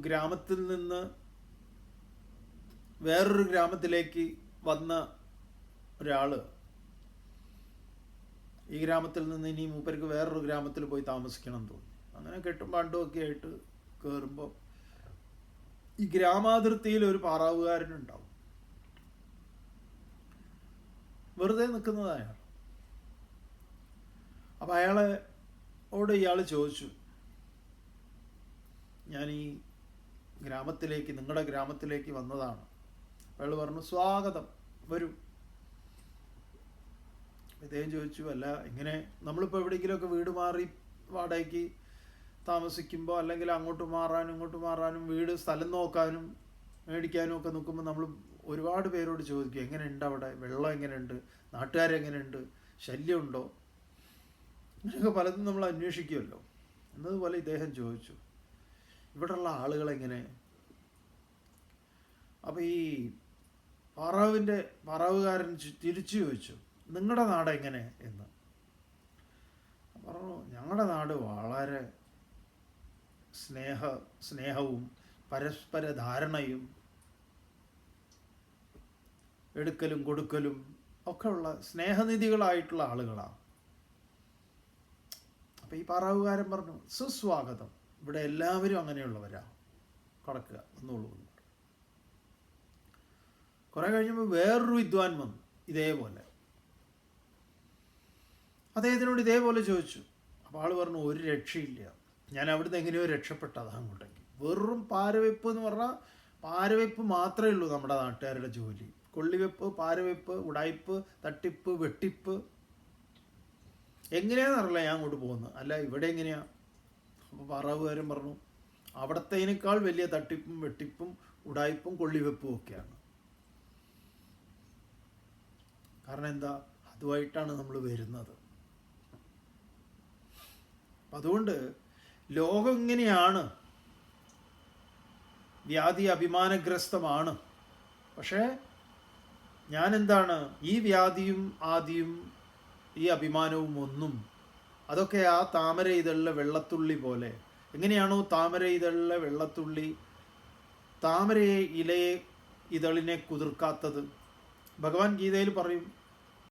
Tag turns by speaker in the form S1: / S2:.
S1: ഗ്രാമത്തിൽ നിന്ന് വേറൊരു ഗ്രാമത്തിലേക്ക് വന്ന ഒരാൾ ഈ ഗ്രാമത്തിൽ നിന്ന് ഇനി മൂപ്പർക്ക് വേറൊരു ഗ്രാമത്തിൽ പോയി താമസിക്കണം തോന്നി. അങ്ങനെ കെട്ടും പാണ്ടും ഒക്കെ ആയിട്ട് കയറുമ്പോൾ ഈ ഗ്രാമാതിർത്തിയിൽ ഒരു പാറാവുകാരനുണ്ടാവും, വെറുതെ നിൽക്കുന്നത് അയാൾ. അപ്പം അയാളോട് ഇയാൾ ചോദിച്ചു, ഞാൻ ഈ ഗ്രാമത്തിലേക്ക്, നിങ്ങളുടെ ഗ്രാമത്തിലേക്ക് വന്നതാണ്. അയാൾ പറഞ്ഞു, സ്വാഗതം, വരൂ. ഇദ്ദേഹം ചോദിച്ചു, അല്ല ഇങ്ങനെ നമ്മളിപ്പോൾ എവിടെയെങ്കിലുമൊക്കെ വീട് മാറി വാടകയ്ക്ക് താമസിക്കുമ്പോൾ, അല്ലെങ്കിൽ അങ്ങോട്ട് മാറാനും ഇങ്ങോട്ട് മാറാനും, വീട് സ്ഥലം നോക്കാനും മേടിക്കാനും ഒക്കെ നിൽക്കുമ്പോൾ നമ്മൾ ഒരുപാട് പേരോട് ചോദിക്കും, എങ്ങനെയുണ്ട് അവിടെ, വെള്ളം എങ്ങനെയുണ്ട്, നാട്ടുകാരെങ്ങനെയുണ്ട്, ശല്യമുണ്ടോ, ഇങ്ങനെയൊക്കെ പലതും നമ്മൾ അന്വേഷിക്കുമല്ലോ. എന്നതുപോലെ ഇദ്ദേഹം ചോദിച്ചു, ഇവിടെയുള്ള ആളുകളെങ്ങനെ? അപ്പം ഈ പാറാവുകാരൻ തിരിച്ചു ചോദിച്ചു, നിങ്ങളുടെ നാട് എങ്ങനെ എന്ന്. പറഞ്ഞു, ഞങ്ങളുടെ നാട് വളരെ സ്നേഹവും പരസ്പര ധാരണയും എടുക്കലും കൊടുക്കലും ഒക്കെ ഉള്ള സ്നേഹനിധികളായിട്ടുള്ള ആളുകളാണ്. അപ്പം ഈ പാറാവുകാരൻ പറഞ്ഞു, സുസ്വാഗതം, ഇവിടെ എല്ലാവരും അങ്ങനെയുള്ളവരാ, കടക്കുക, വന്നോളൂ. കുറെ കഴിഞ്ഞപ്പോൾ വേറൊരു വിദ്വാൻ വന്നു, ഇതേപോലെ അദ്ദേഹത്തിനോട് ഇതേപോലെ ചോദിച്ചു. അപ്പോൾ ആൾ പറഞ്ഞു, ഒരു രക്ഷയില്ല, ഞാൻ അവിടുന്ന് എങ്ങനെയോ രക്ഷപ്പെട്ടതാണ് അങ്ങോട്ടേക്ക്. വെറും പാരവെപ്പ് എന്ന് പറഞ്ഞാൽ പാരവെപ്പ് മാത്രമേ ഉള്ളൂ നമ്മുടെ നാട്ടുകാരുടെ ജോലി. കൊള്ളിവെപ്പ്, പാരവെപ്പ്, ഉടായ്പ്, തട്ടിപ്പ്, വെട്ടിപ്പ്, എങ്ങനെയാണെന്നറിയില്ല ഞാൻ അങ്ങോട്ട് പോകുന്നത്, അല്ല ഇവിടെ എങ്ങനെയാ. അപ്പോൾ പാറാവുകാരൻ പറഞ്ഞു, അവിടത്തേനേക്കാൾ വലിയ തട്ടിപ്പും വെട്ടിപ്പും ഉടായ്പും കൊള്ളിവെപ്പും ഒക്കെയാണ്. കാരണം എന്താ, അതുമായിട്ടാണ് നമ്മൾ വരുന്നത്. അതുകൊണ്ട് ലോകം ഇങ്ങനെയാണ്, വ്യാധി അഭിമാനഗ്രസ്തമാണ്. പക്ഷേ ഞാൻ എന്താണ്, ഈ വ്യാധിയും ആദിയും ഈ അഭിമാനവും ഒന്നും, അതൊക്കെ ആ താമര ഇതളിലെ വെള്ളത്തുള്ളി പോലെ. എങ്ങനെയാണോ താമര ഇതളിലെ വെള്ളത്തുള്ളി താമരയെ ഇതളിനെ കുതിർക്കാത്തത്, ഭഗവാൻ ഗീതയിൽ പറയും,